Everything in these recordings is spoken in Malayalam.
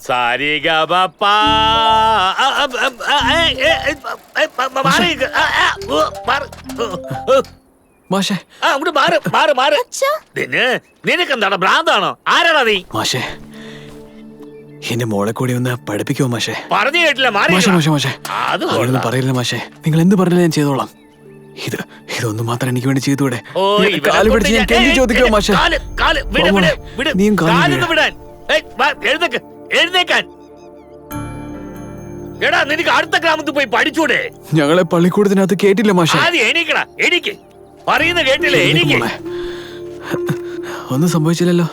സാരിഗപപ മാഷേ നിനക്കെന്താണ് ഭ്രാന്താണോ? ആരാടാ നീ? മാഷേ എന്റെ മോളെ കൂടി ഒന്ന് പഠിപ്പിക്കുമോ മാഷേ? പറഞ്ഞു കേട്ടില്ല. അതൊന്നും പറയില്ല മാഷേ. നിങ്ങൾ എന്ത് പറഞ്ഞാലും ഞാൻ ചെയ്തോളാം. ഇതൊന്നും മാത്രം എനിക്ക് വേണ്ടി ചെയ്തൂടെ? കാല് പിടിച്ച് ഞാൻ കെഞ്ചി ചോദിക്കുമോ മാഷേ? നീയും എഴുന്നേക്കാൻ. എടാ നിനക്ക് അടുത്ത ഗ്രാമത്തിൽ പോയി പഠിച്ചൂടെ? ഞങ്ങളെ പള്ളിക്കൂടത്തിനകത്ത് കേട്ടില്ല മാഷേ. എണീക്കടാ, എണീക്ക്. പറയുന്ന കേട്ടില്ലേ? എണീക്ക്. ഒന്നും സംഭവിച്ചില്ലല്ലോ.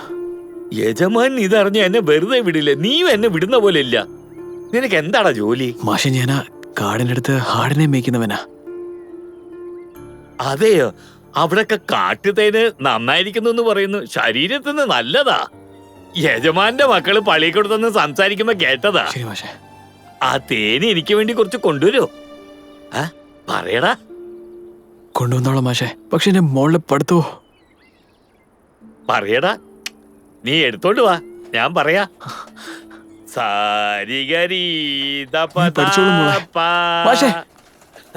യജമാൻ ഇതറിഞ്ഞ എന്നെ വെറുതെ വിടില്ല. നീയും എന്നെ വിടുന്ന പോലെ ഇല്ല. നിനക്ക് എന്താടാ ജോലി? മാഷെ ഞാനാ കാടിനടുത്ത് ആടിനെ മേയ്ക്കുന്നവനാ. അതെയോ? അവിടൊക്കെ കാട്ടുതേന് നന്നായിരിക്കുന്നു പറയുന്നു. ശരീരത്തിന് നല്ലതാ. യജമാന്റെ മക്കള് പള്ളിക്കൂടത്തുനിന്ന് സംസാരിക്കുമ്പോ കേട്ടതാ. ആ തേന് എനിക്ക് വേണ്ടി കുറച്ച് കൊണ്ടുവരോ? പറയടാ. കൊണ്ടുവന്നോളാം മാഷെ. പക്ഷെ എന്റെ മോളുടെ പഠിത്തോ? പറയടാ. നീ എടുത്തോണ്ട് വാ, ഞാൻ പറയാ. സാരിഗരി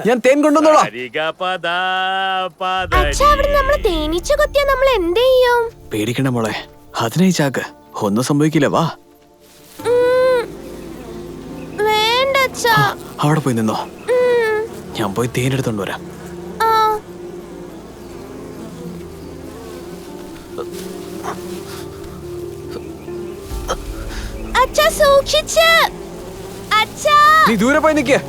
ഞാൻ തേൻ കൊണ്ടുവന്നോളാം. പേടിക്കണ്ട മോളെ, അതിനായി ചാക്ക്. ഒന്നും സംഭവിക്കില്ല. വാ. അവിടെ പോയി നിന്നോ, ഞാൻ പോയി തേൻ എടുത്തോണ്ട് വരാം. നീ ദൂരെ പോയി നിൽക്കേ.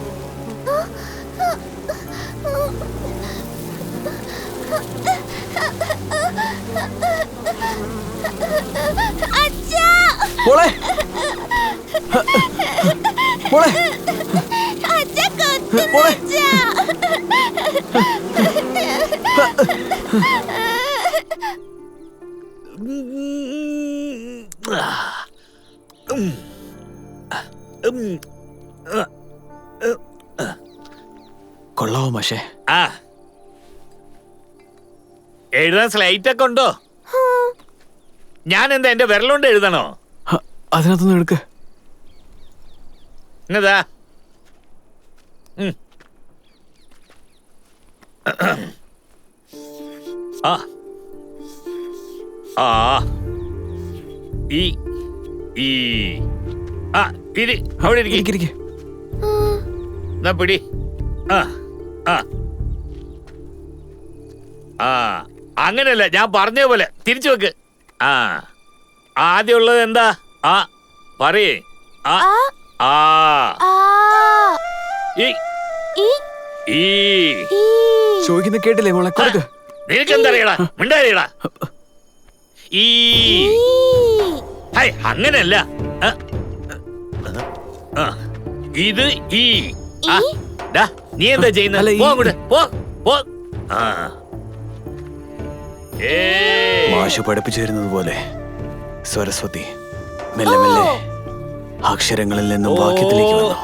മോളെ മോളെ മോളെ കൊള്ളാവോ മാഷേ? എഴുതാൻ സ്ലൈറ്റ് ഒക്കെ ഉണ്ടോ? ഞാൻ എന്താ എന്റെ വിരലുകൊണ്ട് എഴുതണോ? അതിനകത്തൊന്നും എടുക്ക്. എന്നതാ? അവിടെ പിടി. അങ്ങനെയല്ല, ഞാൻ പറഞ്ഞ പോലെ തിരിച്ചു വെക്ക്. ആദ്യം ഉള്ളത് എന്താ? പറയേ. ചോദിക്കുന്ന കേട്ടില്ലേ മോളെ? കൊടുക്ക്. നിനക്കെന്തറിയടാ? മിണ്ടാരിയടാ. അങ്ങനെയല്ല, ഇത് നീ എന്താ ചെയ്യുന്നത്? മാഷ് പഠിപ്പിച്ചു തരുന്നത് പോലെ സരസ്വതി മെല്ലെ മെല്ലെ അക്ഷരങ്ങളിൽ നിന്നും വാക്യത്തിലേക്ക് വന്നു.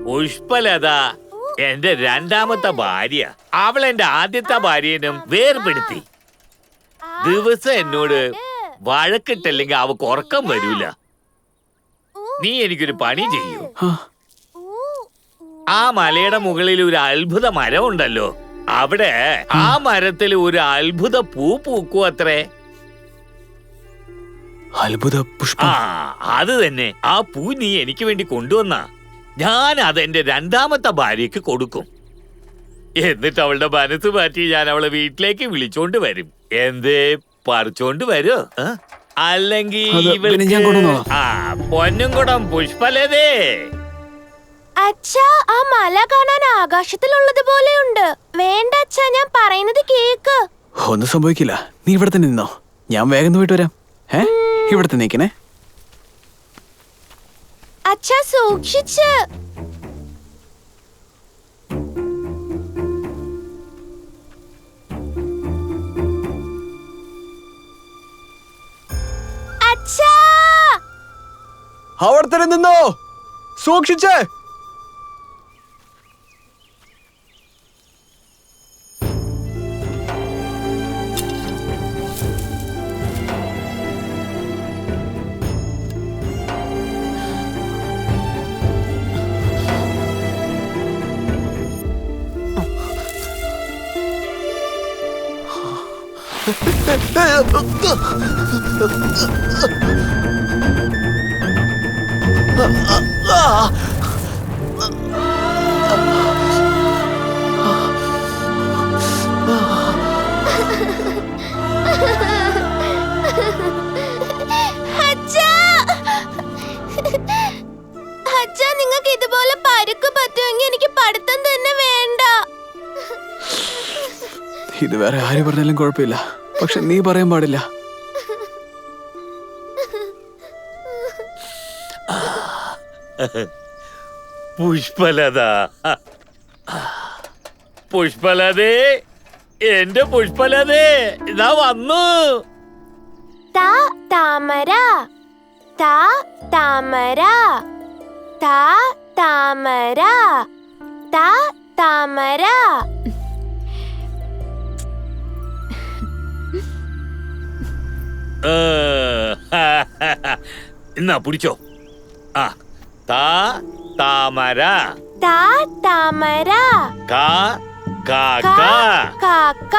പുഷ്പലത എന്റെ രണ്ടാമത്തെ ഭാര്യ. അവൾ എന്റെ ആദ്യത്തെ ഭാര്യനും വേർപെടുത്തി. ദിവസം എന്നോട് വഴക്കിട്ടല്ലെങ്കിൽ അവക്ക് ഉറക്കം വരൂല. നീ എനിക്കൊരു പണി ചെയ്യൂ. ആ മലയുടെ മുകളിൽ ഒരു അത്ഭുത മരം ഉണ്ടല്ലോ, അവിടെ ആ മരത്തിൽ ഒരു അത്ഭുത പൂ പൂക്കൂ അത്രേ. അത്ഭുത പുഷ്പം? അത് തന്നെ. ആ പൂ നീ എനിക്ക് വേണ്ടി കൊണ്ടുവന്ന ഞാൻ അതെന്റെ രണ്ടാമത്തെ ഭാര്യക്ക് കൊടുക്കും. എന്നിട്ട് അവളുടെ മനസ്സ് മാറ്റി ഞാൻ അവളെ വീട്ടിലേക്ക് വിളിച്ചോണ്ട് വരും. എന്തേ, പറിച്ചോണ്ട് വരോ? അല്ലെങ്കിൽ പൊന്നുംകുടം പുഷ്പലതേ. അച്ഛാ, ആ മല കാണാൻ ആകാശത്തിലുള്ളത് പോലെയുണ്ട്. വേണ്ട അച്ഛാ, ഞാൻ പറയുന്നത് കേക്ക്. ഒന്നും സംഭവിക്കില്ല. നീ ഇവിടെ തന്നെ നിന്നോ, ഞാൻ വേഗം പോയിട്ട് വരാം. ഇവിടെ തന്നെ നിൽക്കണേ. അച്ഛാ സൂക്ഷിച്ച്. അച്ഛാ, അവിടെ തന്നെ നിന്നോ, സൂക്ഷിച്ച്. അച്ഛാ, നിങ്ങൾക്ക് ഇതുപോലെ പരുക്ക് പറ്റുമെങ്കിൽ എനിക്ക് പഠിത്തം തന്നെ വേണ്ട. ഇത് വേറെ ആര് പറഞ്ഞാലും കുഴപ്പമില്ല, പക്ഷെ നീ പറയാൻ പാടില്ല. പുഷ്പലത, പുഷ്പലതേ, എന്റെ പുഷ്പലതേ, ഇതാ വന്നു. താമര, താമര, താമര, താമര. എന്നാ പിടിച്ചോ. ആ, താമര, താമര, കാക്ക.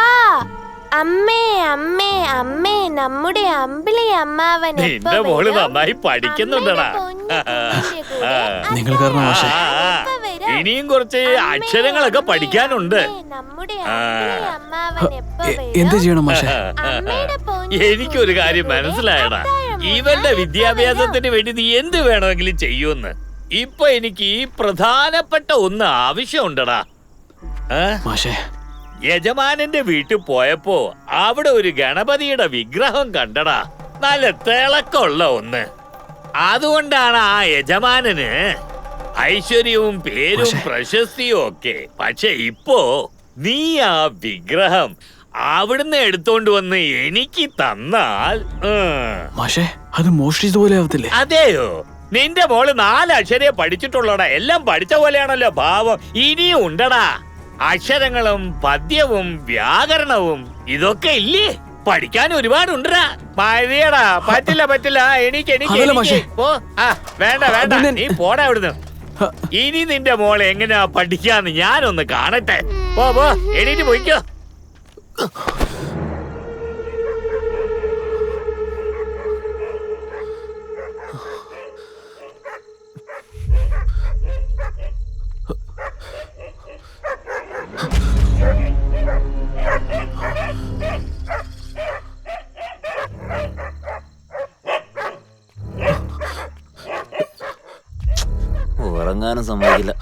അമ്മേ അമ്മേ അമ്മേ, നമ്മുടെ അമ്പിളി അമ്മാവൻ നിന്റെ മോള് നന്നായി പഠിക്കുന്നുണ്ടടാ. നിങ്ങൾ കാരണം മാഷേ. ഇനിയും കുറച്ച് അക്ഷരങ്ങളൊക്കെ പഠിക്കാനുണ്ട്. എന്ത് ചെയ്യണം മാഷേ? എനിക്കൊരു കാര്യം മനസ്സിലായടാ, ഇവന്റെ വിദ്യാഭ്യാസത്തിന് വേണ്ടി നീ എന്ത് വേണമെങ്കിലും ചെയ്യൂന്ന്. ഇപ്പൊ എനിക്ക് ഈ പ്രധാനപ്പെട്ട ഒന്ന് ആവശ്യമുണ്ടടാ. മാഷേ, യജമാനന്റെ വീട്ടിൽ പോയപ്പോ അവിടെ ഒരു ഗണപതിയുടെ വിഗ്രഹം കണ്ടടാ, നല്ല തിളക്കമുള്ള ഒന്ന്. അതുകൊണ്ടാണ് ആ യജമാനന് ഐശ്വര്യവും പേരും പ്രശസ്തിയും ഒക്കെ. പക്ഷെ ഇപ്പോ നീ ആ വിഗ്രഹം അവിടുന്ന് എടുത്തോണ്ട് വന്ന് എനിക്ക് തന്നാൽ മാഷേ, അത് മോഷ്ടിച്ചതുപോലെ ആവത്തില്ലേ? അതെയോ? നിന്റെ മോള് 4 അക്ഷരേ പഠിച്ചിട്ടുള്ളടാ. എല്ലാം പഠിച്ച പോലെയാണല്ലോ ഭാവം. ഇനിയും ഉണ്ടടാ അക്ഷരങ്ങളും പദ്യവും വ്യാകരണവും. ഇതൊക്കെ ഇല്ലേ? പഠിക്കാൻ ഒരുപാടുണ്ടടാ. മതിയടാ, പറ്റില്ല പറ്റില്ല, എനിക്ക് വേണ്ട വേണ്ട, നീ പോടാ അവിടുന്ന്. ഇനി നിന്റെ മോളെ എങ്ങനെയാ പഠിക്കാന്ന് ഞാനൊന്ന് കാണട്ടെ. പോ, എണീറ്റ് പോയിക്കോ. ഉറങ്ങാനും സമ്മതിക്കില്ല.